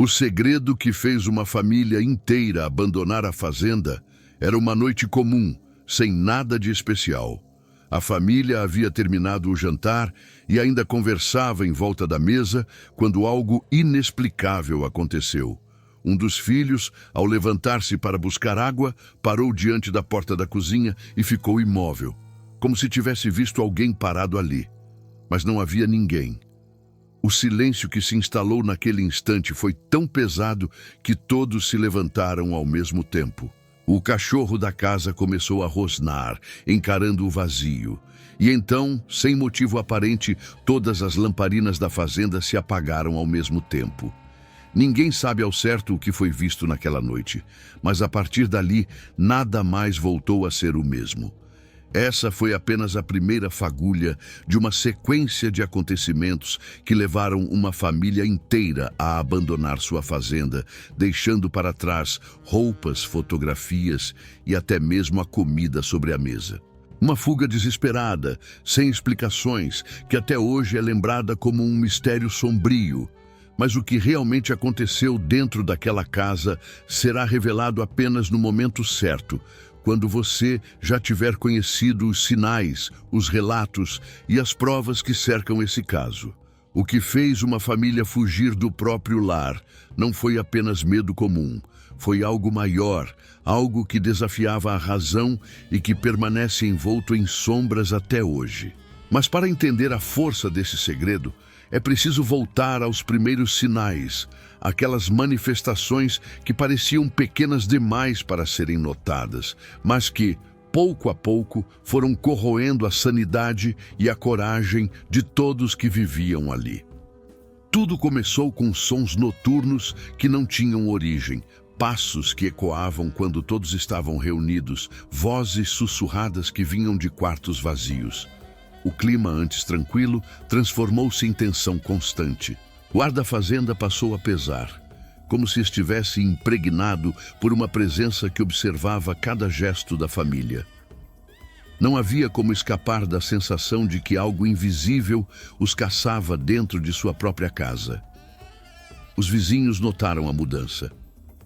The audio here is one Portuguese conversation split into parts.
O segredo que fez uma família inteira abandonar a fazenda era uma noite comum, sem nada de especial. A família havia terminado o jantar e ainda conversava em volta da mesa quando algo inexplicável aconteceu. Um dos filhos, ao levantar-se para buscar água, parou diante da porta da cozinha e ficou imóvel, como se tivesse visto alguém parado ali. Mas não havia ninguém. O silêncio que se instalou naquele instante foi tão pesado que todos se levantaram ao mesmo tempo. O cachorro da casa começou a rosnar, encarando o vazio. E então, sem motivo aparente, todas as lamparinas da fazenda se apagaram ao mesmo tempo. Ninguém sabe ao certo o que foi visto naquela noite, mas a partir dali, nada mais voltou a ser o mesmo. Essa foi apenas a primeira fagulha de uma sequência de acontecimentos que levaram uma família inteira a abandonar sua fazenda, deixando para trás roupas, fotografias e até mesmo a comida sobre a mesa. Uma fuga desesperada, sem explicações, que até hoje é lembrada como um mistério sombrio. Mas o que realmente aconteceu dentro daquela casa será revelado apenas no momento certo, quando você já tiver conhecido os sinais, os relatos e as provas que cercam esse caso. O que fez uma família fugir do próprio lar não foi apenas medo comum, foi algo maior, algo que desafiava a razão e que permanece envolto em sombras até hoje. Mas para entender a força desse segredo, é preciso voltar aos primeiros sinais, aquelas manifestações que pareciam pequenas demais para serem notadas, mas que, pouco a pouco, foram corroendo a sanidade e a coragem de todos que viviam ali. Tudo começou com sons noturnos que não tinham origem, passos que ecoavam quando todos estavam reunidos, vozes sussurradas que vinham de quartos vazios. O clima, antes tranquilo, transformou-se em tensão constante. O ar da fazenda passou a pesar, como se estivesse impregnado por uma presença que observava cada gesto da família. Não havia como escapar da sensação de que algo invisível os caçava dentro de sua própria casa. Os vizinhos notaram a mudança.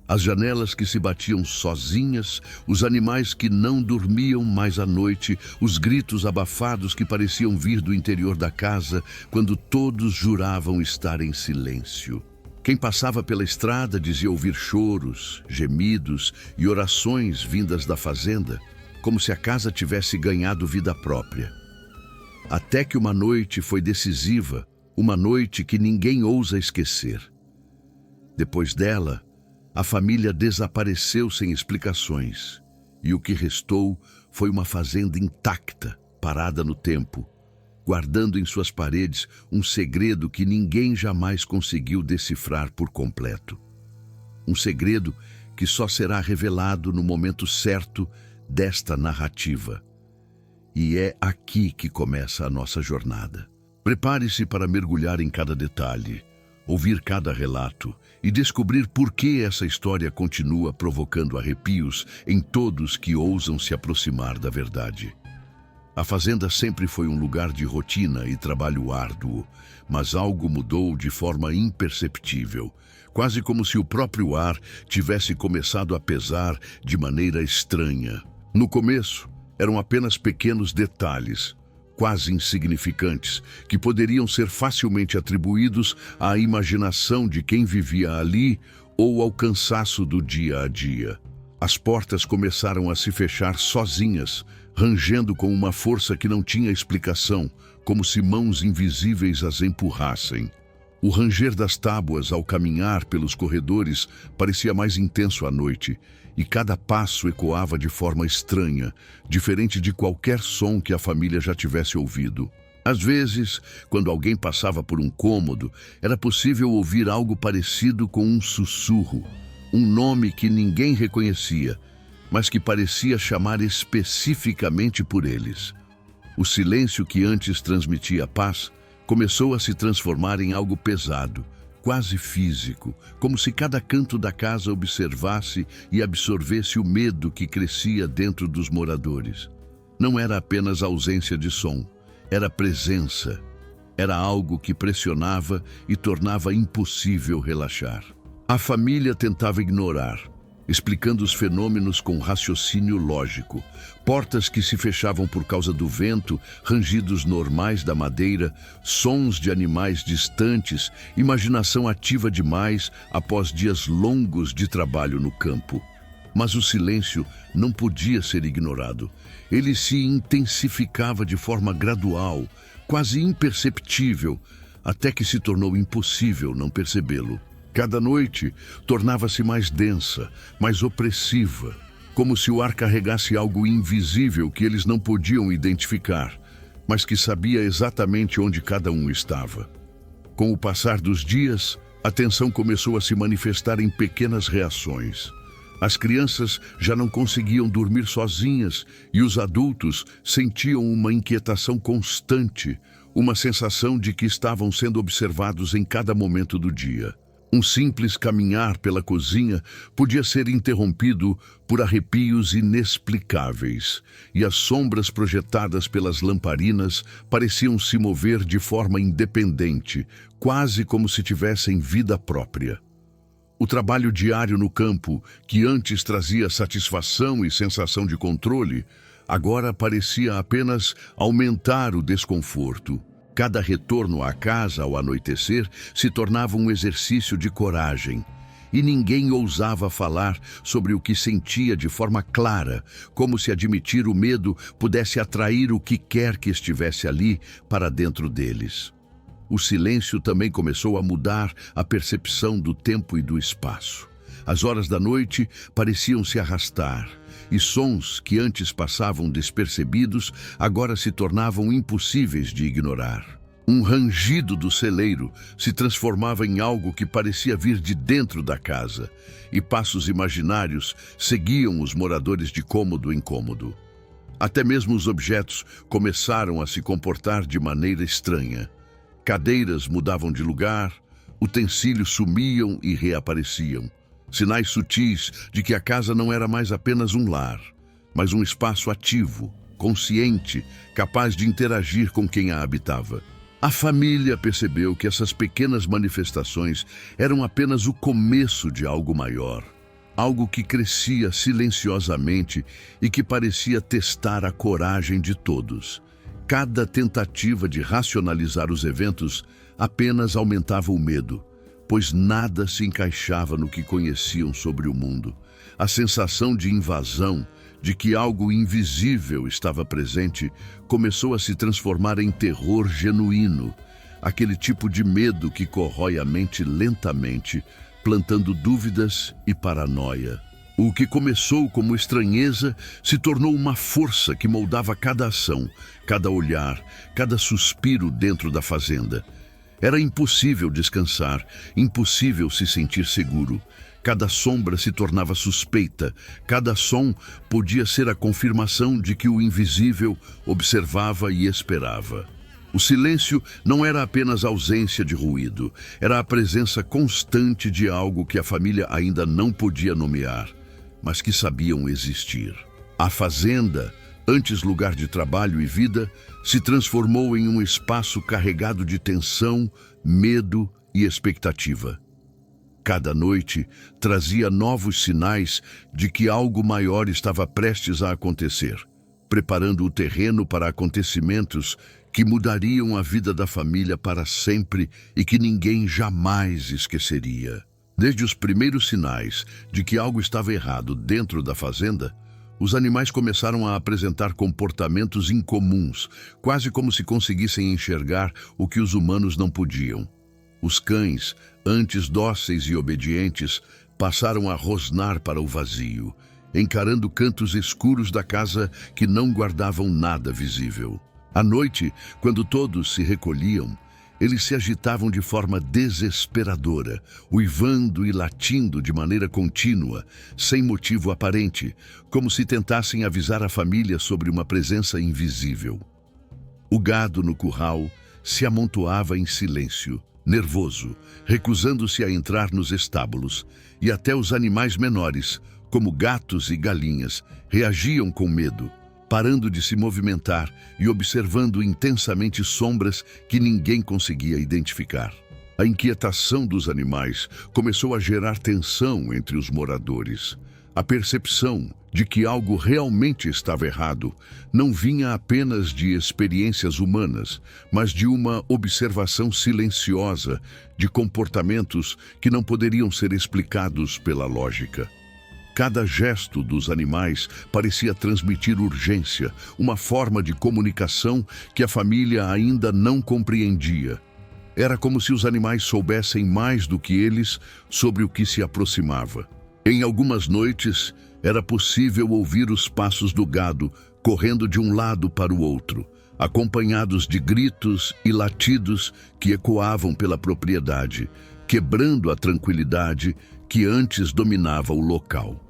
As janelas que se batiam sozinhas, os animais que não dormiam mais à noite, os gritos abafados que pareciam vir do interior da casa quando todos juravam estar em silêncio. Quem passava pela estrada dizia ouvir choros, gemidos e orações vindas da fazenda, como se a casa tivesse ganhado vida própria. Até que uma noite foi decisiva, uma noite que ninguém ousa esquecer. Depois dela, a família desapareceu sem explicações, e o que restou foi uma fazenda intacta, parada no tempo, guardando em suas paredes um segredo que ninguém jamais conseguiu decifrar por completo. Um segredo que só será revelado no momento certo desta narrativa. E é aqui que começa a nossa jornada. Prepare-se para mergulhar em cada detalhe, ouvir cada relato e descobrir por que essa história continua provocando arrepios em todos que ousam se aproximar da verdade. A fazenda sempre foi um lugar de rotina e trabalho árduo, mas algo mudou de forma imperceptível, quase como se o próprio ar tivesse começado a pesar de maneira estranha. No começo, eram apenas pequenos detalhes, quase insignificantes, que poderiam ser facilmente atribuídos à imaginação de quem vivia ali ou ao cansaço do dia a dia. As portas começaram a se fechar sozinhas, rangendo com uma força que não tinha explicação, como se mãos invisíveis as empurrassem. O ranger das tábuas ao caminhar pelos corredores parecia mais intenso à noite, e cada passo ecoava de forma estranha, diferente de qualquer som que a família já tivesse ouvido. Às vezes, quando alguém passava por um cômodo, era possível ouvir algo parecido com um sussurro, um nome que ninguém reconhecia, mas que parecia chamar especificamente por eles. O silêncio que antes transmitia paz começou a se transformar em algo pesado, quase físico, como se cada canto da casa observasse e absorvesse o medo que crescia dentro dos moradores. Não era apenas ausência de som, era presença. Era algo que pressionava e tornava impossível relaxar. A família tentava ignorar, explicando os fenômenos com raciocínio lógico. Portas que se fechavam por causa do vento, rangidos normais da madeira, sons de animais distantes, imaginação ativa demais após dias longos de trabalho no campo. Mas o silêncio não podia ser ignorado. Ele se intensificava de forma gradual, quase imperceptível, até que se tornou impossível não percebê-lo. Cada noite tornava-se mais densa, mais opressiva, como se o ar carregasse algo invisível que eles não podiam identificar, mas que sabia exatamente onde cada um estava. Com o passar dos dias, a tensão começou a se manifestar em pequenas reações. As crianças já não conseguiam dormir sozinhas e os adultos sentiam uma inquietação constante, uma sensação de que estavam sendo observados em cada momento do dia. Um simples caminhar pela cozinha podia ser interrompido por arrepios inexplicáveis, e as sombras projetadas pelas lamparinas pareciam se mover de forma independente, quase como se tivessem vida própria. O trabalho diário no campo, que antes trazia satisfação e sensação de controle, agora parecia apenas aumentar o desconforto. Cada retorno à casa ao anoitecer se tornava um exercício de coragem, e ninguém ousava falar sobre o que sentia de forma clara, como se admitir o medo pudesse atrair o que quer que estivesse ali para dentro deles. O silêncio também começou a mudar a percepção do tempo e do espaço. As horas da noite pareciam se arrastar, e sons que antes passavam despercebidos agora se tornavam impossíveis de ignorar. Um rangido do celeiro se transformava em algo que parecia vir de dentro da casa, e passos imaginários seguiam os moradores de cômodo em cômodo. Até mesmo os objetos começaram a se comportar de maneira estranha. Cadeiras mudavam de lugar, utensílios sumiam e reapareciam. Sinais sutis de que a casa não era mais apenas um lar, mas um espaço ativo, consciente, capaz de interagir com quem a habitava. A família percebeu que essas pequenas manifestações eram apenas o começo de algo maior, algo que crescia silenciosamente e que parecia testar a coragem de todos. Cada tentativa de racionalizar os eventos apenas aumentava o medo, pois nada se encaixava no que conheciam sobre o mundo. A sensação de invasão, de que algo invisível estava presente, começou a se transformar em terror genuíno, aquele tipo de medo que corrói a mente lentamente, plantando dúvidas e paranoia. O que começou como estranheza se tornou uma força que moldava cada ação, cada olhar, cada suspiro dentro da fazenda. Era impossível descansar, impossível se sentir seguro. Cada sombra se tornava suspeita, cada som podia ser a confirmação de que o invisível observava e esperava. O silêncio não era apenas ausência de ruído, era a presença constante de algo que a família ainda não podia nomear, mas que sabiam existir. A fazenda, antes lugar de trabalho e vida, se transformou em um espaço carregado de tensão, medo e expectativa. Cada noite trazia novos sinais de que algo maior estava prestes a acontecer, preparando o terreno para acontecimentos que mudariam a vida da família para sempre e que ninguém jamais esqueceria. Desde os primeiros sinais de que algo estava errado dentro da fazenda, os animais começaram a apresentar comportamentos incomuns, quase como se conseguissem enxergar o que os humanos não podiam. Os cães, antes dóceis e obedientes, passaram a rosnar para o vazio, encarando cantos escuros da casa que não guardavam nada visível. À noite, quando todos se recolhiam, eles se agitavam de forma desesperadora, uivando e latindo de maneira contínua, sem motivo aparente, como se tentassem avisar a família sobre uma presença invisível. O gado no curral se amontoava em silêncio, nervoso, recusando-se a entrar nos estábulos, e até os animais menores, como gatos e galinhas, reagiam com medo, parando de se movimentar e observando intensamente sombras que ninguém conseguia identificar. A inquietação dos animais começou a gerar tensão entre os moradores. A percepção de que algo realmente estava errado não vinha apenas de experiências humanas, mas de uma observação silenciosa de comportamentos que não poderiam ser explicados pela lógica. Cada gesto dos animais parecia transmitir urgência, uma forma de comunicação que a família ainda não compreendia. Era como se os animais soubessem mais do que eles sobre o que se aproximava. Em algumas noites, era possível ouvir os passos do gado correndo de um lado para o outro, acompanhados de gritos e latidos que ecoavam pela propriedade, quebrando a tranquilidade que antes dominava o local.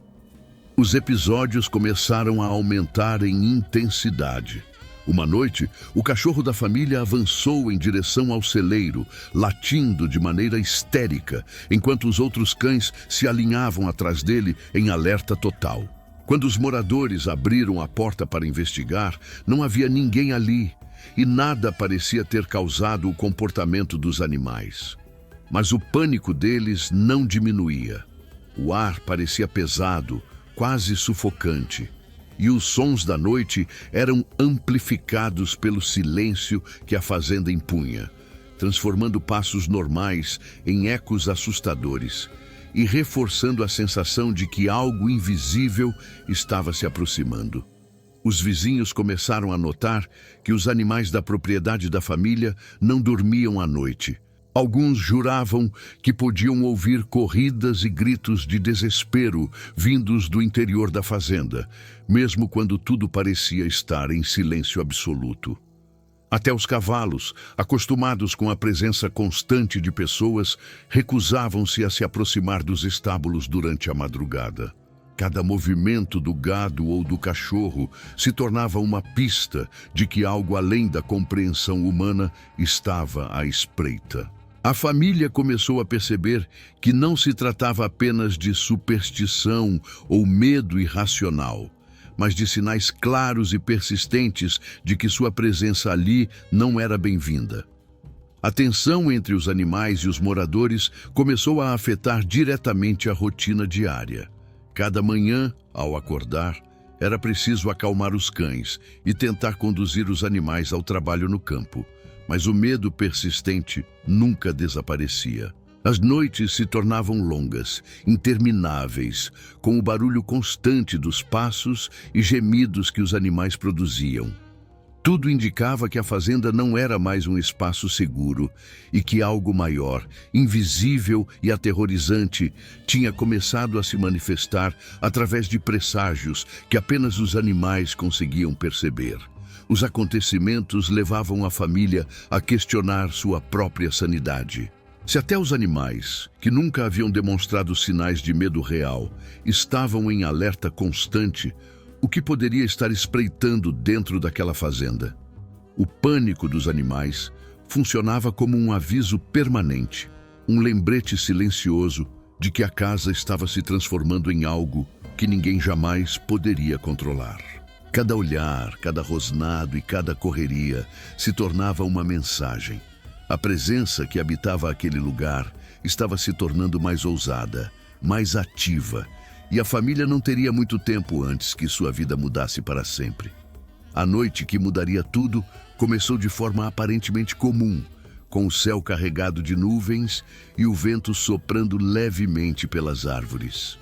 Os episódios começaram a aumentar em intensidade. Uma noite, o cachorro da família avançou em direção ao celeiro, latindo de maneira histérica, enquanto os outros cães se alinhavam atrás dele em alerta total. Quando os moradores abriram a porta para investigar, não havia ninguém ali, e nada parecia ter causado o comportamento dos animais. Mas o pânico deles não diminuía. O ar parecia pesado, quase sufocante. E os sons da noite eram amplificados pelo silêncio que a fazenda impunha, transformando passos normais em ecos assustadores e reforçando a sensação de que algo invisível estava se aproximando. Os vizinhos começaram a notar que os animais da propriedade da família não dormiam à noite. Alguns juravam que podiam ouvir corridas e gritos de desespero vindos do interior da fazenda, mesmo quando tudo parecia estar em silêncio absoluto. Até os cavalos, acostumados com a presença constante de pessoas, recusavam-se a se aproximar dos estábulos durante a madrugada. Cada movimento do gado ou do cachorro se tornava uma pista de que algo além da compreensão humana estava à espreita. A família começou a perceber que não se tratava apenas de superstição ou medo irracional, mas de sinais claros e persistentes de que sua presença ali não era bem-vinda. A tensão entre os animais e os moradores começou a afetar diretamente a rotina diária. Cada manhã, ao acordar, era preciso acalmar os cães e tentar conduzir os animais ao trabalho no campo. Mas o medo persistente nunca desaparecia. As noites se tornavam longas, intermináveis, com o barulho constante dos passos e gemidos que os animais produziam. Tudo indicava que a fazenda não era mais um espaço seguro e que algo maior, invisível e aterrorizante, tinha começado a se manifestar através de presságios que apenas os animais conseguiam perceber. Os acontecimentos levavam a família a questionar sua própria sanidade. Se até os animais, que nunca haviam demonstrado sinais de medo real, estavam em alerta constante, o que poderia estar espreitando dentro daquela fazenda? O pânico dos animais funcionava como um aviso permanente, um lembrete silencioso de que a casa estava se transformando em algo que ninguém jamais poderia controlar. Cada olhar, cada rosnado e cada correria se tornava uma mensagem. A presença que habitava aquele lugar estava se tornando mais ousada, mais ativa, e a família não teria muito tempo antes que sua vida mudasse para sempre. A noite que mudaria tudo começou de forma aparentemente comum, com o céu carregado de nuvens e o vento soprando levemente pelas árvores.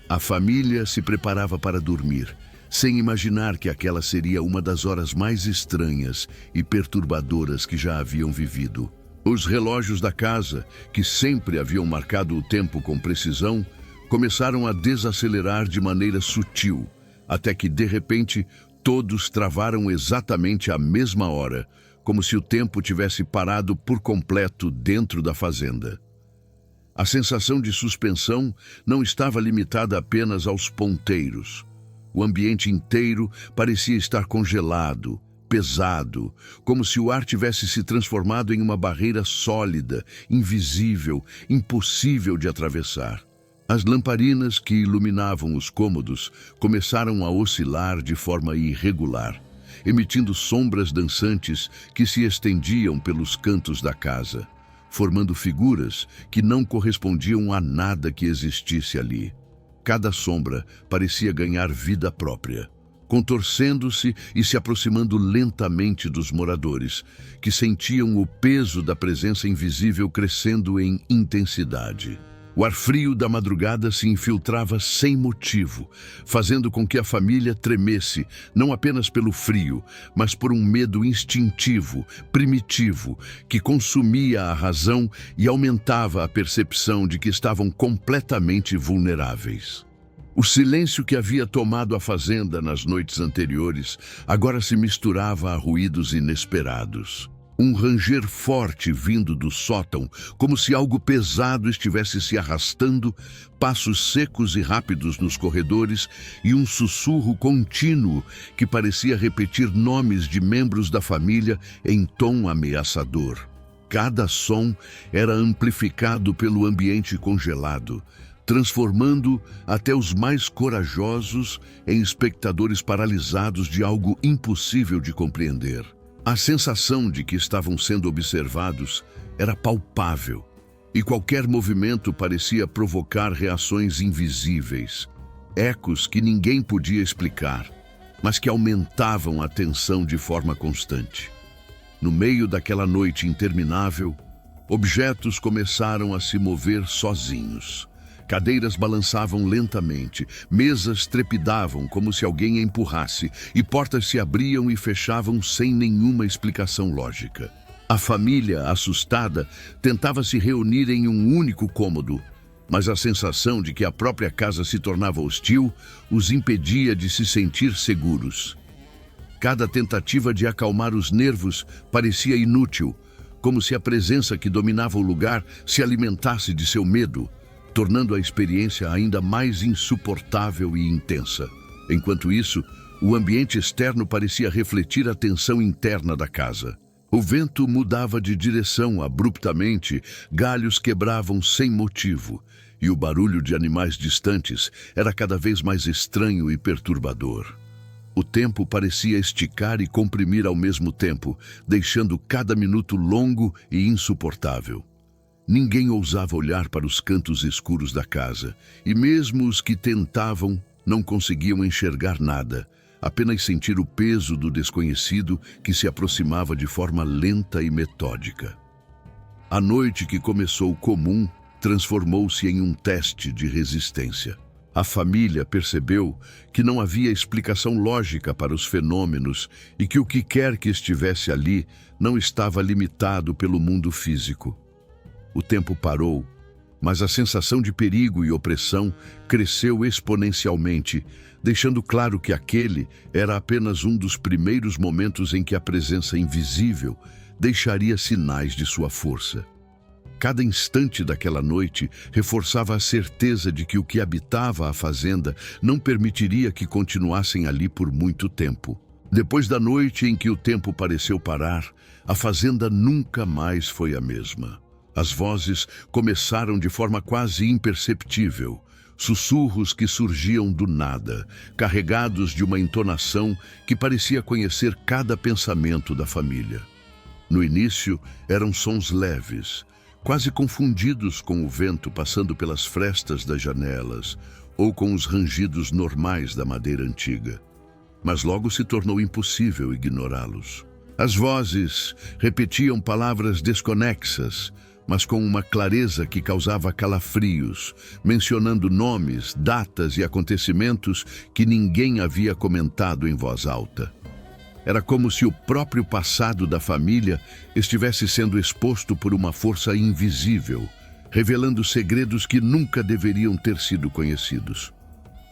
A família se preparava para dormir, sem imaginar que aquela seria uma das horas mais estranhas e perturbadoras que já haviam vivido. Os relógios da casa, que sempre haviam marcado o tempo com precisão, começaram a desacelerar de maneira sutil, até que, de repente, todos travaram exatamente à mesma hora, como se o tempo tivesse parado por completo dentro da fazenda. A sensação de suspensão não estava limitada apenas aos ponteiros. O ambiente inteiro parecia estar congelado, pesado, como se o ar tivesse se transformado em uma barreira sólida, invisível, impossível de atravessar. As lamparinas que iluminavam os cômodos começaram a oscilar de forma irregular, emitindo sombras dançantes que se estendiam pelos cantos da casa. formando figuras que não correspondiam a nada que existisse ali. Cada sombra parecia ganhar vida própria, contorcendo-se e se aproximando lentamente dos moradores, que sentiam o peso da presença invisível crescendo em intensidade. O ar frio da madrugada se infiltrava sem motivo, fazendo com que a família tremesse, não apenas pelo frio, mas por um medo instintivo, primitivo, que consumia a razão e aumentava a percepção de que estavam completamente vulneráveis. O silêncio que havia tomado a fazenda nas noites anteriores agora se misturava a ruídos inesperados. Um ranger forte vindo do sótão, como se algo pesado estivesse se arrastando, passos secos e rápidos nos corredores e um sussurro contínuo que parecia repetir nomes de membros da família em tom ameaçador. Cada som era amplificado pelo ambiente congelado, transformando até os mais corajosos em espectadores paralisados de algo impossível de compreender. A sensação de que estavam sendo observados era palpável, e qualquer movimento parecia provocar reações invisíveis, ecos que ninguém podia explicar, mas que aumentavam a tensão de forma constante. No meio daquela noite interminável, objetos começaram a se mover sozinhos. Cadeiras balançavam lentamente, mesas trepidavam como se alguém a empurrasse, e portas se abriam e fechavam sem nenhuma explicação lógica. A família, assustada, tentava se reunir em um único cômodo, mas a sensação de que a própria casa se tornava hostil os impedia de se sentir seguros. Cada tentativa de acalmar os nervos parecia inútil, como se a presença que dominava o lugar se alimentasse de seu medo, tornando a experiência ainda mais insuportável e intensa. Enquanto isso, o ambiente externo parecia refletir a tensão interna da casa. O vento mudava de direção abruptamente, galhos quebravam sem motivo, e o barulho de animais distantes era cada vez mais estranho e perturbador. O tempo parecia esticar e comprimir ao mesmo tempo, deixando cada minuto longo e insuportável. Ninguém ousava olhar para os cantos escuros da casa, e mesmo os que tentavam não conseguiam enxergar nada, apenas sentir o peso do desconhecido que se aproximava de forma lenta e metódica. A noite que começou comum transformou-se em um teste de resistência. A família percebeu que não havia explicação lógica para os fenômenos e que o que quer que estivesse ali não estava limitado pelo mundo físico. O tempo parou, mas a sensação de perigo e opressão cresceu exponencialmente, deixando claro que aquele era apenas um dos primeiros momentos em que a presença invisível deixaria sinais de sua força. Cada instante daquela noite reforçava a certeza de que o que habitava a fazenda não permitiria que continuassem ali por muito tempo. Depois da noite em que o tempo pareceu parar, a fazenda nunca mais foi a mesma. As vozes começaram de forma quase imperceptível, sussurros que surgiam do nada, carregados de uma entonação que parecia conhecer cada pensamento da família. No início, eram sons leves, quase confundidos com o vento passando pelas frestas das janelas ou com os rangidos normais da madeira antiga. Mas logo se tornou impossível ignorá-los. As vozes repetiam palavras desconexas, mas com uma clareza que causava calafrios, mencionando nomes, datas e acontecimentos que ninguém havia comentado em voz alta. Era como se o próprio passado da família estivesse sendo exposto por uma força invisível, revelando segredos que nunca deveriam ter sido conhecidos.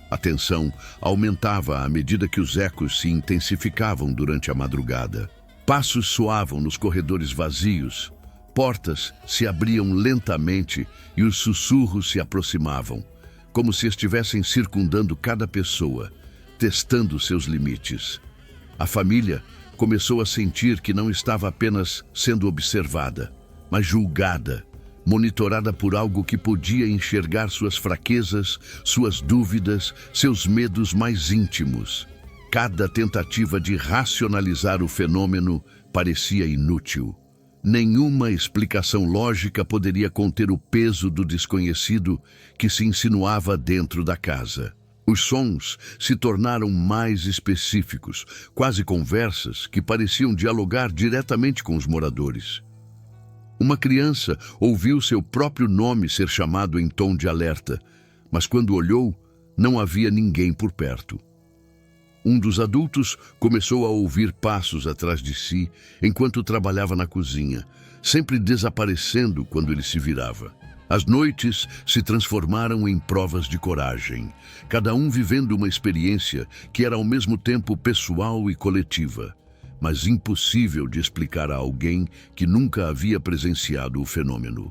A tensão aumentava à medida que os ecos se intensificavam durante a madrugada. Passos soavam nos corredores vazios, portas se abriam lentamente e os sussurros se aproximavam, como se estivessem circundando cada pessoa, testando seus limites. A família começou a sentir que não estava apenas sendo observada, mas julgada, monitorada por algo que podia enxergar suas fraquezas, suas dúvidas, seus medos mais íntimos. Cada tentativa de racionalizar o fenômeno parecia inútil. Nenhuma explicação lógica poderia conter o peso do desconhecido que se insinuava dentro da casa. Os sons se tornaram mais específicos, quase conversas que pareciam dialogar diretamente com os moradores. Uma criança ouviu seu próprio nome ser chamado em tom de alerta, mas quando olhou, não havia ninguém por perto. Um dos adultos começou a ouvir passos atrás de si enquanto trabalhava na cozinha, sempre desaparecendo quando ele se virava. As noites se transformaram em provas de coragem, cada um vivendo uma experiência que era ao mesmo tempo pessoal e coletiva, mas impossível de explicar a alguém que nunca havia presenciado o fenômeno.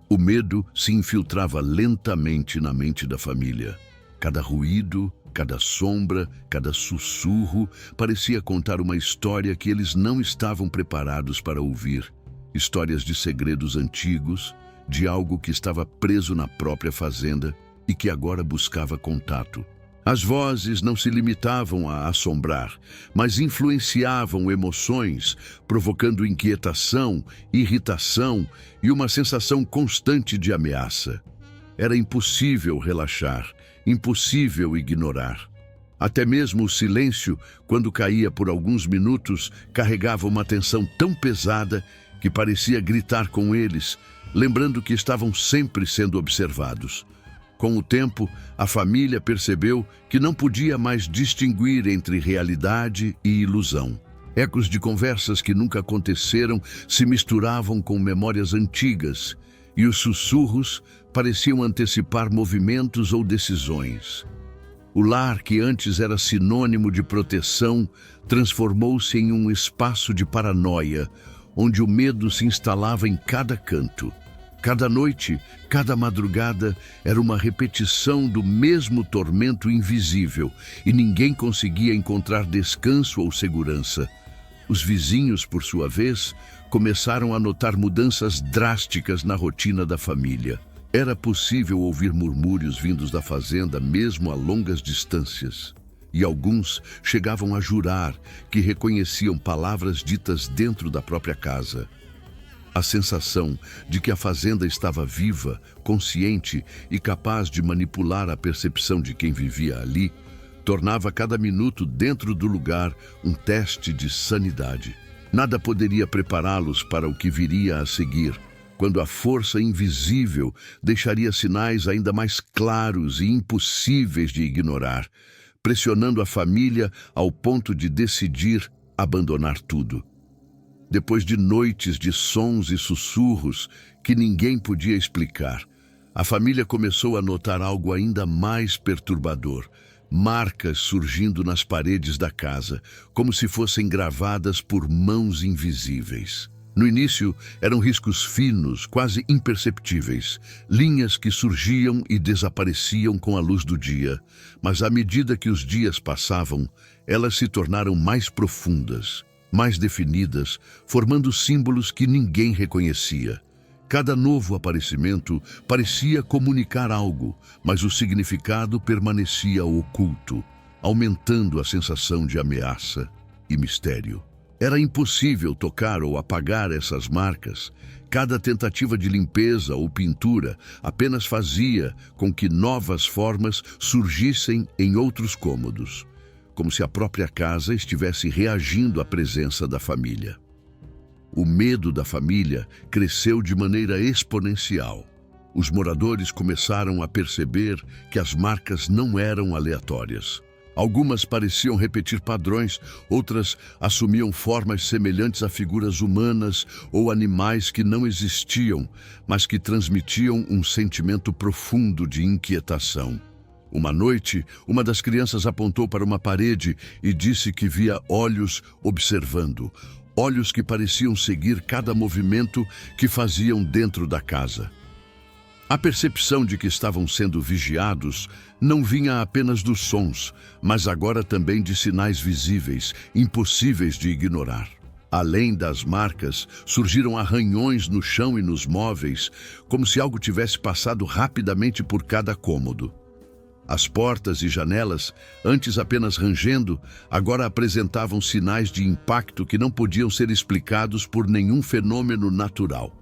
O medo se infiltrava lentamente na mente da família. Cada ruído, cada sombra, cada sussurro parecia contar uma história que eles não estavam preparados para ouvir. Histórias de segredos antigos, de algo que estava preso na própria fazenda e que agora buscava contato. As vozes não se limitavam a assombrar, mas influenciavam emoções, provocando inquietação, irritação e uma sensação constante de ameaça. Era impossível relaxar, impossível ignorar. Até mesmo o silêncio, quando caía por alguns minutos, carregava uma tensão tão pesada que parecia gritar com eles, lembrando que estavam sempre sendo observados. Com o tempo, a família percebeu que não podia mais distinguir entre realidade e ilusão. Ecos de conversas que nunca aconteceram se misturavam com memórias antigas, e os sussurros pareciam antecipar movimentos ou decisões. O lar, que antes era sinônimo de proteção, transformou-se em um espaço de paranoia, onde o medo se instalava em cada canto. Cada noite, cada madrugada, era uma repetição do mesmo tormento invisível, e ninguém conseguia encontrar descanso ou segurança. Os vizinhos, por sua vez, começaram a notar mudanças drásticas na rotina da família. Era possível ouvir murmúrios vindos da fazenda mesmo a longas distâncias, e alguns chegavam a jurar que reconheciam palavras ditas dentro da própria casa. A sensação de que a fazenda estava viva, consciente e capaz de manipular a percepção de quem vivia ali, tornava cada minuto dentro do lugar um teste de sanidade. Nada poderia prepará-los para o que viria a seguir, quando a força invisível deixaria sinais ainda mais claros e impossíveis de ignorar, pressionando a família ao ponto de decidir abandonar tudo. Depois de noites de sons e sussurros que ninguém podia explicar, a família começou a notar algo ainda mais perturbador: marcas surgindo nas paredes da casa, como se fossem gravadas por mãos invisíveis. No início, eram riscos finos, quase imperceptíveis, linhas que surgiam e desapareciam com a luz do dia, mas à medida que os dias passavam, elas se tornaram mais profundas, mais definidas, formando símbolos que ninguém reconhecia. Cada novo aparecimento parecia comunicar algo, mas o significado permanecia oculto, aumentando a sensação de ameaça e mistério. Era impossível tocar ou apagar essas marcas. Cada tentativa de limpeza ou pintura apenas fazia com que novas formas surgissem em outros cômodos, como se a própria casa estivesse reagindo à presença da família. O medo da família cresceu de maneira exponencial. Os moradores começaram a perceber que as marcas não eram aleatórias. Algumas pareciam repetir padrões, outras assumiam formas semelhantes a figuras humanas ou animais que não existiam, mas que transmitiam um sentimento profundo de inquietação. Uma noite, uma das crianças apontou para uma parede e disse que via olhos observando, olhos que pareciam seguir cada movimento que faziam dentro da casa. A percepção de que estavam sendo vigiados não vinha apenas dos sons, mas agora também de sinais visíveis, impossíveis de ignorar. Além das marcas, surgiram arranhões no chão e nos móveis, como se algo tivesse passado rapidamente por cada cômodo. As portas e janelas, antes apenas rangendo, agora apresentavam sinais de impacto que não podiam ser explicados por nenhum fenômeno natural.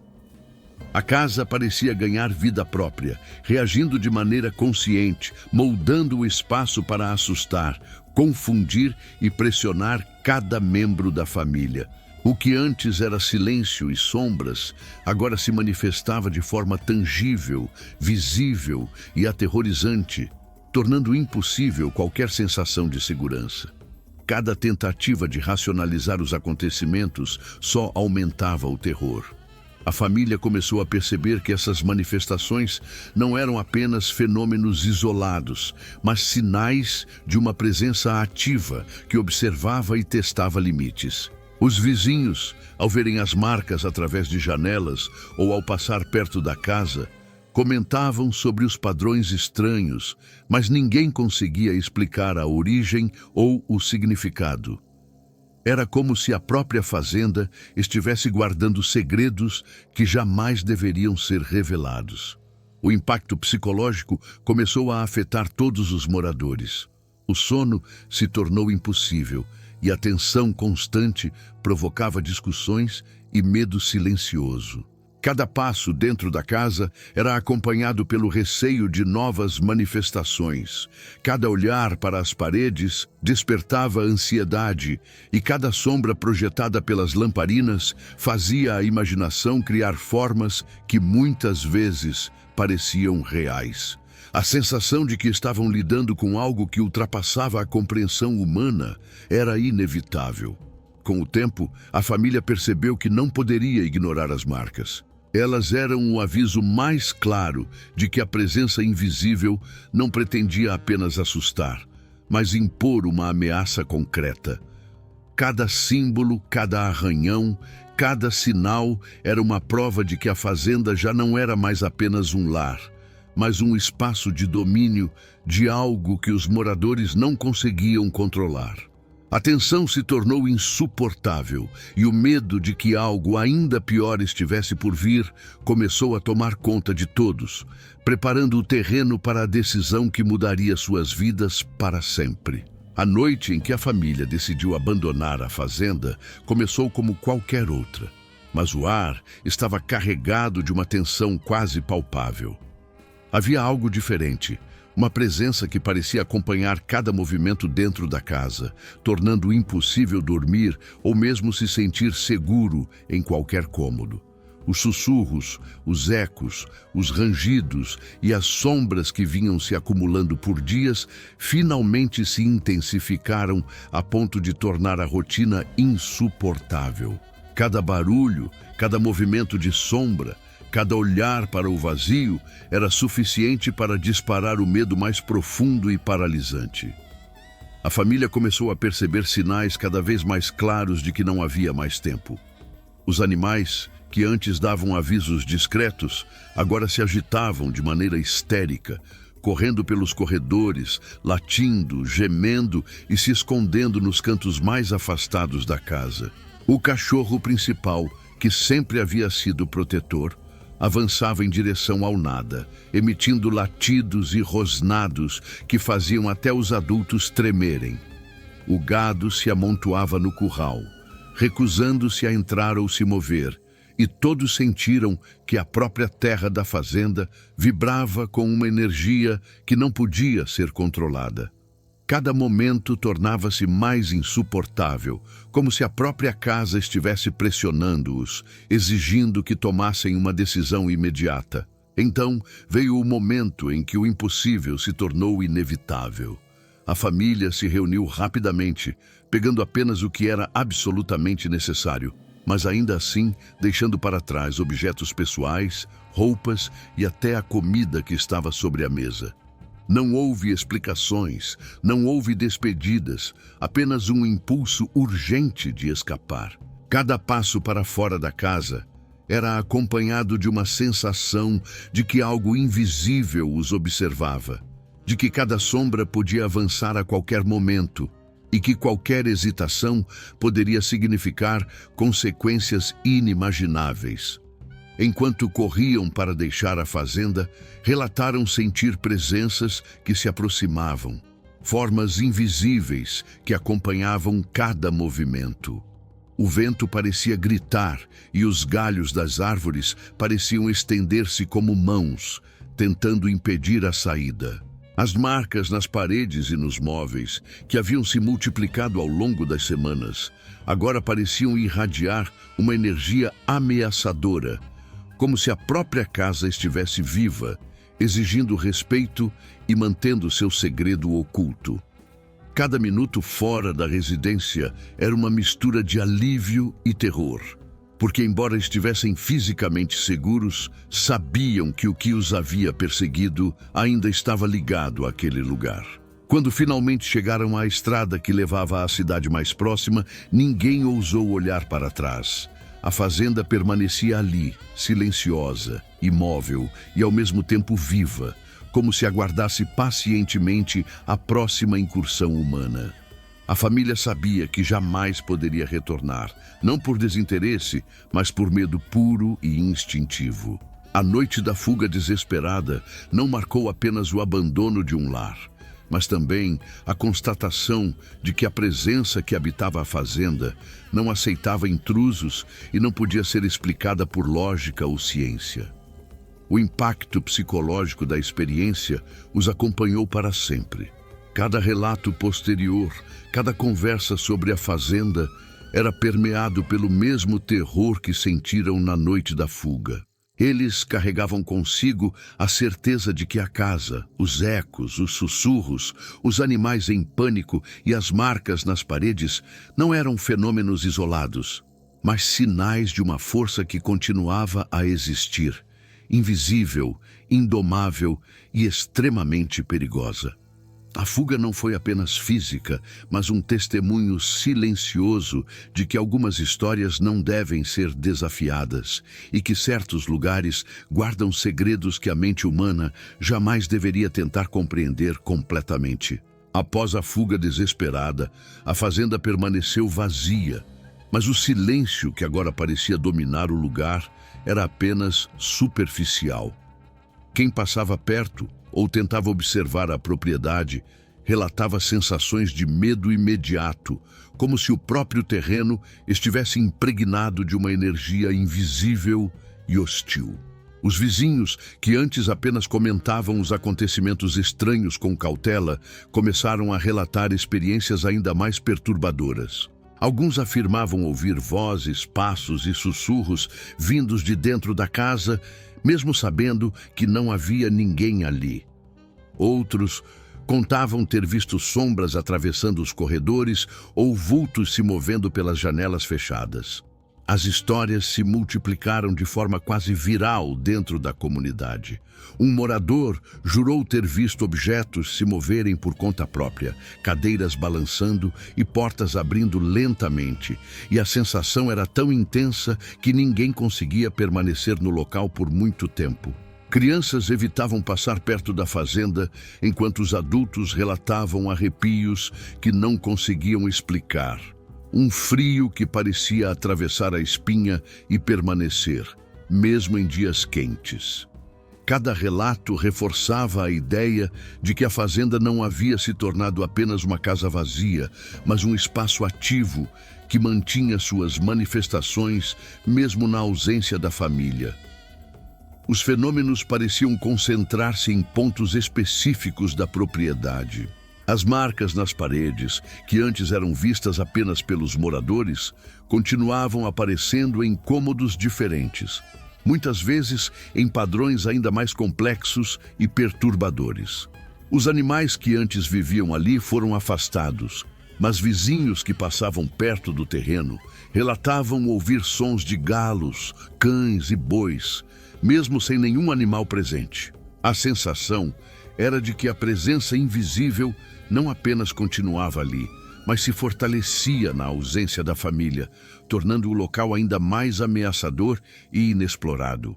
A casa parecia ganhar vida própria, reagindo de maneira consciente, moldando o espaço para assustar, confundir e pressionar cada membro da família. O que antes era silêncio e sombras, agora se manifestava de forma tangível, visível e aterrorizante, tornando impossível qualquer sensação de segurança. Cada tentativa de racionalizar os acontecimentos só aumentava o terror. A família começou a perceber que essas manifestações não eram apenas fenômenos isolados, mas sinais de uma presença ativa que observava e testava limites. Os vizinhos, ao verem as marcas através de janelas ou ao passar perto da casa, comentavam sobre os padrões estranhos, mas ninguém conseguia explicar a origem ou o significado. Era como se a própria fazenda estivesse guardando segredos que jamais deveriam ser revelados. O impacto psicológico começou a afetar todos os moradores. O sono se tornou impossível e a tensão constante provocava discussões e medo silencioso. Cada passo dentro da casa era acompanhado pelo receio de novas manifestações. Cada olhar para as paredes despertava ansiedade e cada sombra projetada pelas lamparinas fazia a imaginação criar formas que muitas vezes pareciam reais. A sensação de que estavam lidando com algo que ultrapassava a compreensão humana era inevitável. Com o tempo, a família percebeu que não poderia ignorar as marcas. Elas eram o aviso mais claro de que a presença invisível não pretendia apenas assustar, mas impor uma ameaça concreta. Cada símbolo, cada arranhão, cada sinal era uma prova de que a fazenda já não era mais apenas um lar, mas um espaço de domínio de algo que os moradores não conseguiam controlar. A tensão se tornou insuportável e o medo de que algo ainda pior estivesse por vir começou a tomar conta de todos, preparando o terreno para a decisão que mudaria suas vidas para sempre. A noite em que a família decidiu abandonar a fazenda começou como qualquer outra, mas o ar estava carregado de uma tensão quase palpável. Havia algo diferente. Uma presença que parecia acompanhar cada movimento dentro da casa, tornando impossível dormir ou mesmo se sentir seguro em qualquer cômodo. Os sussurros, os ecos, os rangidos e as sombras que vinham se acumulando por dias finalmente se intensificaram a ponto de tornar a rotina insuportável. Cada barulho, cada movimento de sombra, cada olhar para o vazio era suficiente para disparar o medo mais profundo e paralisante. A família começou a perceber sinais cada vez mais claros de que não havia mais tempo. Os animais, que antes davam avisos discretos, agora se agitavam de maneira histérica, correndo pelos corredores, latindo, gemendo e se escondendo nos cantos mais afastados da casa. O cachorro principal, que sempre havia sido protetor, avançava em direção ao nada, emitindo latidos e rosnados que faziam até os adultos tremerem. O gado se amontoava no curral, recusando-se a entrar ou se mover, e todos sentiram que a própria terra da fazenda vibrava com uma energia que não podia ser controlada. Cada momento tornava-se mais insuportável, como se a própria casa estivesse pressionando-os, exigindo que tomassem uma decisão imediata. Então veio o momento em que o impossível se tornou inevitável. A família se reuniu rapidamente, pegando apenas o que era absolutamente necessário, mas ainda assim deixando para trás objetos pessoais, roupas e até a comida que estava sobre a mesa. Não houve explicações, não houve despedidas, apenas um impulso urgente de escapar. Cada passo para fora da casa era acompanhado de uma sensação de que algo invisível os observava, de que cada sombra podia avançar a qualquer momento e que qualquer hesitação poderia significar consequências inimagináveis. Enquanto corriam para deixar a fazenda, relataram sentir presenças que se aproximavam, formas invisíveis que acompanhavam cada movimento. O vento parecia gritar e os galhos das árvores pareciam estender-se como mãos, tentando impedir a saída. As marcas nas paredes e nos móveis, que haviam se multiplicado ao longo das semanas, agora pareciam irradiar uma energia ameaçadora, como se a própria casa estivesse viva, exigindo respeito e mantendo seu segredo oculto. Cada minuto fora da residência era uma mistura de alívio e terror, porque, embora estivessem fisicamente seguros, sabiam que o que os havia perseguido ainda estava ligado àquele lugar. Quando finalmente chegaram à estrada que levava à cidade mais próxima, ninguém ousou olhar para trás. A fazenda permanecia ali, silenciosa, imóvel e ao mesmo tempo viva, como se aguardasse pacientemente a próxima incursão humana. A família sabia que jamais poderia retornar, não por desinteresse, mas por medo puro e instintivo. A noite da fuga desesperada não marcou apenas o abandono de um lar, mas também a constatação de que a presença que habitava a fazenda não aceitava intrusos e não podia ser explicada por lógica ou ciência. O impacto psicológico da experiência os acompanhou para sempre. Cada relato posterior, cada conversa sobre a fazenda era permeado pelo mesmo terror que sentiram na noite da fuga. Eles carregavam consigo a certeza de que a casa, os ecos, os sussurros, os animais em pânico e as marcas nas paredes não eram fenômenos isolados, mas sinais de uma força que continuava a existir, invisível, indomável e extremamente perigosa. A fuga não foi apenas física, mas um testemunho silencioso de que algumas histórias não devem ser desafiadas e que certos lugares guardam segredos que a mente humana jamais deveria tentar compreender completamente. Após a fuga desesperada, a fazenda permaneceu vazia, mas o silêncio que agora parecia dominar o lugar era apenas superficial. Quem passava perto ou tentava observar a propriedade, relatava sensações de medo imediato, como se o próprio terreno estivesse impregnado de uma energia invisível e hostil. Os vizinhos, que antes apenas comentavam os acontecimentos estranhos com cautela, começaram a relatar experiências ainda mais perturbadoras. Alguns afirmavam ouvir vozes, passos e sussurros vindos de dentro da casa, mesmo sabendo que não havia ninguém ali. Outros contavam ter visto sombras atravessando os corredores ou vultos se movendo pelas janelas fechadas. As histórias se multiplicaram de forma quase viral dentro da comunidade. Um morador jurou ter visto objetos se moverem por conta própria, cadeiras balançando e portas abrindo lentamente, e a sensação era tão intensa que ninguém conseguia permanecer no local por muito tempo. Crianças evitavam passar perto da fazenda, enquanto os adultos relatavam arrepios que não conseguiam explicar. Um frio que parecia atravessar a espinha e permanecer, mesmo em dias quentes. Cada relato reforçava a ideia de que a fazenda não havia se tornado apenas uma casa vazia, mas um espaço ativo que mantinha suas manifestações mesmo na ausência da família. Os fenômenos pareciam concentrar-se em pontos específicos da propriedade. As marcas nas paredes, que antes eram vistas apenas pelos moradores, continuavam aparecendo em cômodos diferentes, muitas vezes em padrões ainda mais complexos e perturbadores. Os animais que antes viviam ali foram afastados, mas vizinhos que passavam perto do terreno relatavam ouvir sons de galos, cães e bois, mesmo sem nenhum animal presente. A sensação era de que a presença invisível não apenas continuava ali, mas se fortalecia na ausência da família, tornando o local ainda mais ameaçador e inexplorado.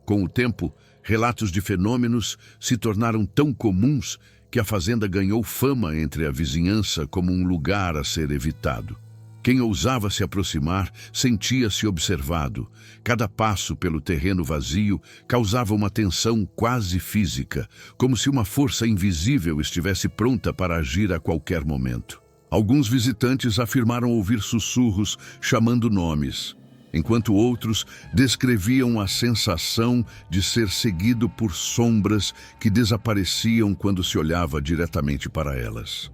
Com o tempo, relatos de fenômenos se tornaram tão comuns que a fazenda ganhou fama entre a vizinhança como um lugar a ser evitado. Quem ousava se aproximar sentia-se observado. Cada passo pelo terreno vazio causava uma tensão quase física, como se uma força invisível estivesse pronta para agir a qualquer momento. Alguns visitantes afirmaram ouvir sussurros chamando nomes, enquanto outros descreviam a sensação de ser seguido por sombras que desapareciam quando se olhava diretamente para elas.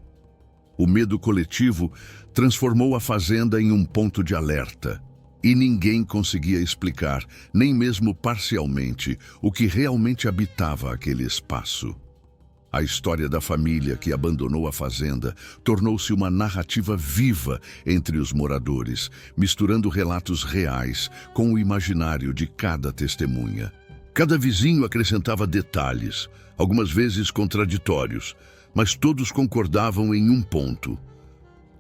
O medo coletivo transformou a fazenda em um ponto de alerta, e ninguém conseguia explicar, nem mesmo parcialmente, o que realmente habitava aquele espaço. A história da família que abandonou a fazenda tornou-se uma narrativa viva entre os moradores, misturando relatos reais com o imaginário de cada testemunha. Cada vizinho acrescentava detalhes, algumas vezes contraditórios, mas todos concordavam em um ponto.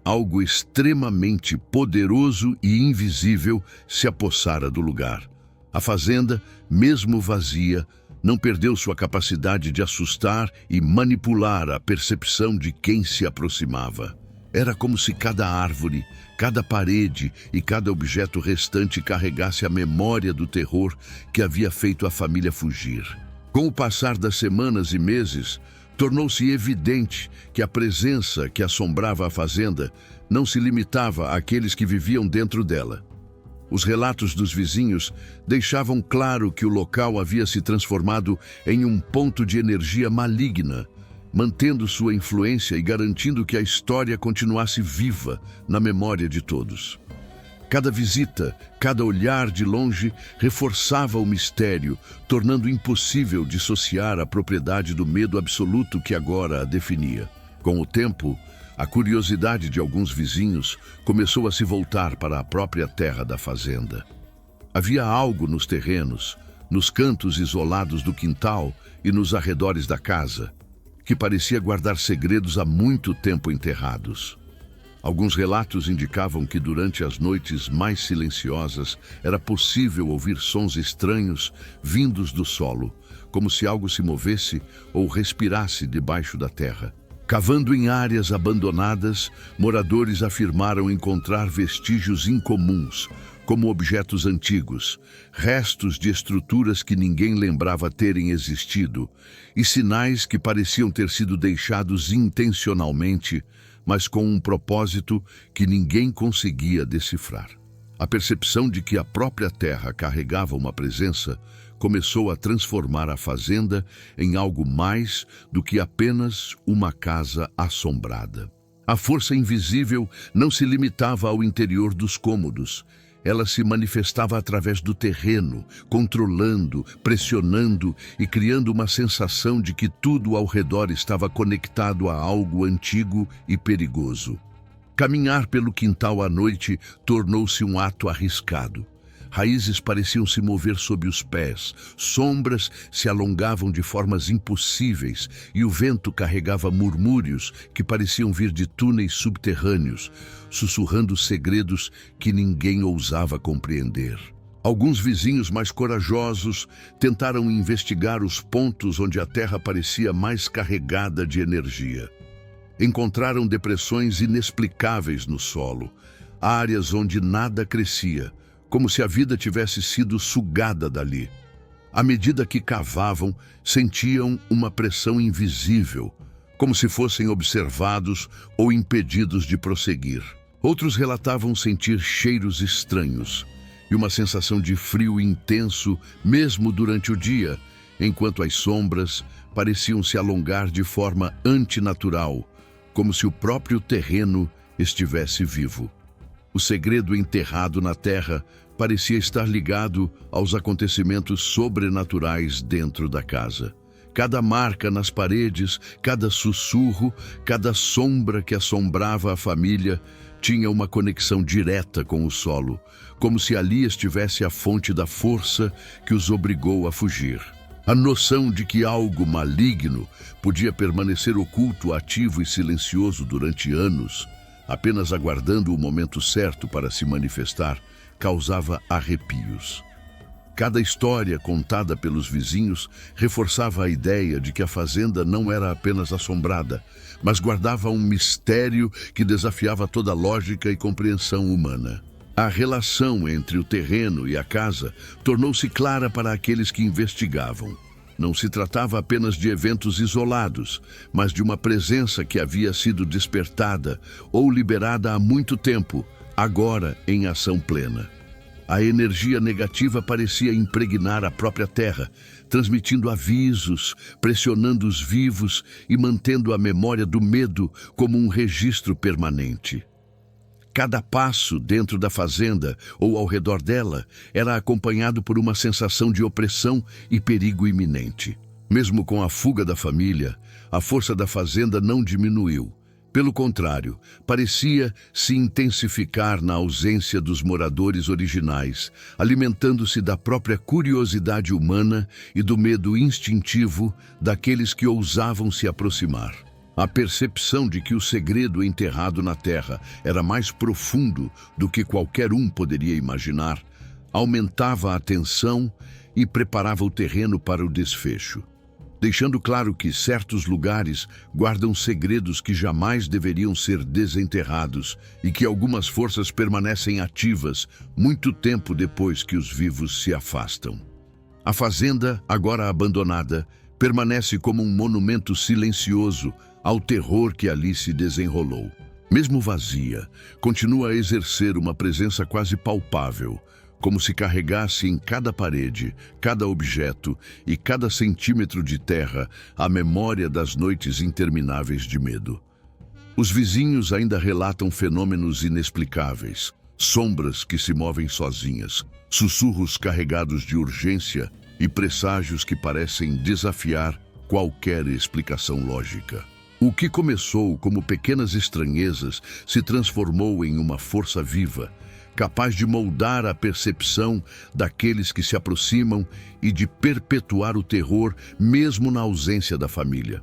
Algo extremamente poderoso e invisível se apossara do lugar. A fazenda, mesmo vazia, não perdeu sua capacidade de assustar e manipular a percepção de quem se aproximava. Era como se cada árvore, cada parede e cada objeto restante carregasse a memória do terror que havia feito a família fugir. Com o passar das semanas e meses, tornou-se evidente que a presença que assombrava a fazenda não se limitava àqueles que viviam dentro dela. Os relatos dos vizinhos deixavam claro que o local havia se transformado em um ponto de energia maligna, mantendo sua influência e garantindo que a história continuasse viva na memória de todos. Cada visita, cada olhar de longe reforçava o mistério, tornando impossível dissociar a propriedade do medo absoluto que agora a definia. Com o tempo, a curiosidade de alguns vizinhos começou a se voltar para a própria terra da fazenda. Havia algo nos terrenos, nos cantos isolados do quintal e nos arredores da casa, que parecia guardar segredos há muito tempo enterrados. Alguns relatos indicavam que durante as noites mais silenciosas era possível ouvir sons estranhos vindos do solo, como se algo se movesse ou respirasse debaixo da terra. Cavando em áreas abandonadas, moradores afirmaram encontrar vestígios incomuns, como objetos antigos, restos de estruturas que ninguém lembrava terem existido, e sinais que pareciam ter sido deixados intencionalmente, mas com um propósito que ninguém conseguia decifrar. A percepção de que a própria terra carregava uma presença começou a transformar a fazenda em algo mais do que apenas uma casa assombrada. A força invisível não se limitava ao interior dos cômodos. Ela se manifestava através do terreno, controlando, pressionando e criando uma sensação de que tudo ao redor estava conectado a algo antigo e perigoso. Caminhar pelo quintal à noite tornou-se um ato arriscado. Raízes pareciam se mover sob os pés, sombras se alongavam de formas impossíveis e o vento carregava murmúrios que pareciam vir de túneis subterrâneos, sussurrando segredos que ninguém ousava compreender. Alguns vizinhos mais corajosos tentaram investigar os pontos onde a terra parecia mais carregada de energia. Encontraram depressões inexplicáveis no solo, áreas onde nada crescia, como se a vida tivesse sido sugada dali. À medida que cavavam, sentiam uma pressão invisível, como se fossem observados ou impedidos de prosseguir. Outros relatavam sentir cheiros estranhos e uma sensação de frio intenso mesmo durante o dia, enquanto as sombras pareciam se alongar de forma antinatural, como se o próprio terreno estivesse vivo. O segredo enterrado na terra parecia estar ligado aos acontecimentos sobrenaturais dentro da casa. Cada marca nas paredes, cada sussurro, cada sombra que assombrava a família tinha uma conexão direta com o solo, como se ali estivesse a fonte da força que os obrigou a fugir. A noção de que algo maligno podia permanecer oculto, ativo e silencioso durante anos, apenas aguardando o momento certo para se manifestar, causava arrepios. Cada história contada pelos vizinhos reforçava a ideia de que a fazenda não era apenas assombrada, mas guardava um mistério que desafiava toda lógica e compreensão humana. A relação entre o terreno e a casa tornou-se clara para aqueles que investigavam. Não se tratava apenas de eventos isolados, mas de uma presença que havia sido despertada ou liberada há muito tempo, agora em ação plena. A energia negativa parecia impregnar a própria terra, transmitindo avisos, pressionando os vivos e mantendo a memória do medo como um registro permanente. Cada passo dentro da fazenda ou ao redor dela era acompanhado por uma sensação de opressão e perigo iminente. Mesmo com a fuga da família, a força da fazenda não diminuiu. Pelo contrário, parecia se intensificar na ausência dos moradores originais, alimentando-se da própria curiosidade humana e do medo instintivo daqueles que ousavam se aproximar. A percepção de que o segredo enterrado na terra era mais profundo do que qualquer um poderia imaginar aumentava a tensão e preparava o terreno para o desfecho, deixando claro que certos lugares guardam segredos que jamais deveriam ser desenterrados e que algumas forças permanecem ativas muito tempo depois que os vivos se afastam. A fazenda, agora abandonada, permanece como um monumento silencioso ao terror que ali se desenrolou. Mesmo vazia, continua a exercer uma presença quase palpável, como se carregasse em cada parede, cada objeto e cada centímetro de terra a memória das noites intermináveis de medo. Os vizinhos ainda relatam fenômenos inexplicáveis, sombras que se movem sozinhas, sussurros carregados de urgência e presságios que parecem desafiar qualquer explicação lógica. O que começou como pequenas estranhezas se transformou em uma força viva, capaz de moldar a percepção daqueles que se aproximam e de perpetuar o terror mesmo na ausência da família.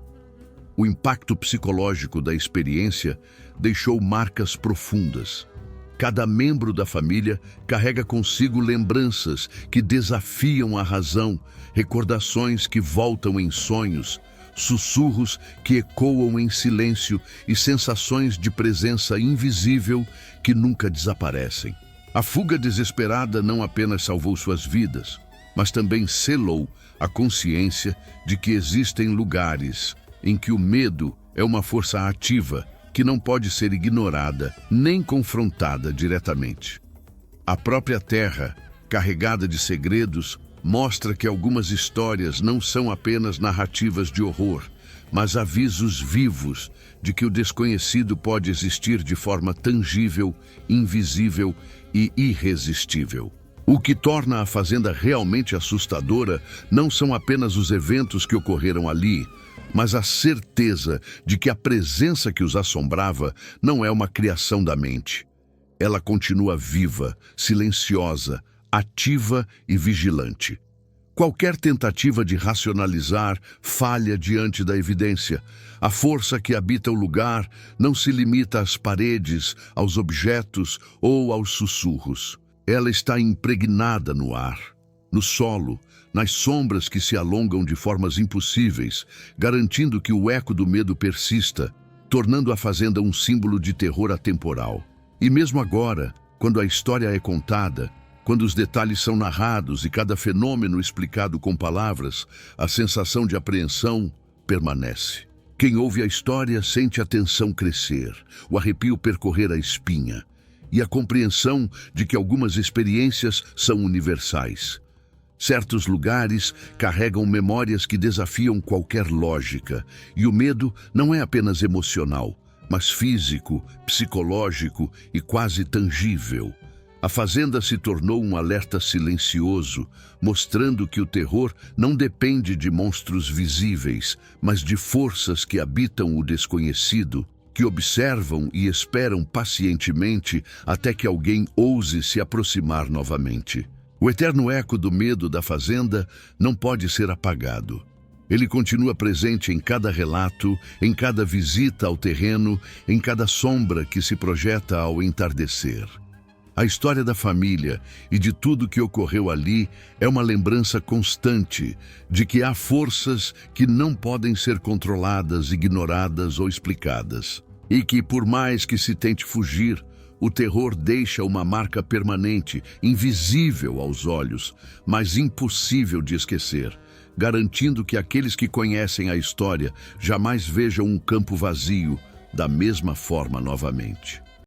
O impacto psicológico da experiência deixou marcas profundas. Cada membro da família carrega consigo lembranças que desafiam a razão, recordações que voltam em sonhos, sussurros que ecoam em silêncio e sensações de presença invisível que nunca desaparecem. A fuga desesperada não apenas salvou suas vidas, mas também selou a consciência de que existem lugares em que o medo é uma força ativa que não pode ser ignorada nem confrontada diretamente. A própria terra, carregada de segredos, mostra que algumas histórias não são apenas narrativas de horror, mas avisos vivos de que o desconhecido pode existir de forma tangível, invisível e irresistível. O que torna a fazenda realmente assustadora não são apenas os eventos que ocorreram ali, mas a certeza de que a presença que os assombrava não é uma criação da mente. Ela continua viva, silenciosa, ativa e vigilante. Qualquer tentativa de racionalizar falha diante da evidência. A força que habita o lugar não se limita às paredes, aos objetos ou aos sussurros. Ela está impregnada no ar, no solo, nas sombras que se alongam de formas impossíveis, garantindo que o eco do medo persista, tornando a fazenda um símbolo de terror atemporal. E mesmo agora, quando a história é contada, quando os detalhes são narrados e cada fenômeno explicado com palavras, a sensação de apreensão permanece. Quem ouve a história sente a tensão crescer, o arrepio percorrer a espinha e a compreensão de que algumas experiências são universais. Certos lugares carregam memórias que desafiam qualquer lógica, e o medo não é apenas emocional, mas físico, psicológico e quase tangível. A fazenda se tornou um alerta silencioso, mostrando que o terror não depende de monstros visíveis, mas de forças que habitam o desconhecido, que observam e esperam pacientemente até que alguém ouse se aproximar novamente. O eterno eco do medo da fazenda não pode ser apagado. Ele continua presente em cada relato, em cada visita ao terreno, em cada sombra que se projeta ao entardecer. A história da família e de tudo que ocorreu ali é uma lembrança constante de que há forças que não podem ser controladas, ignoradas ou explicadas. E que, por mais que se tente fugir, o terror deixa uma marca permanente, invisível aos olhos, mas impossível de esquecer, garantindo que aqueles que conhecem a história jamais vejam um campo vazio da mesma forma novamente.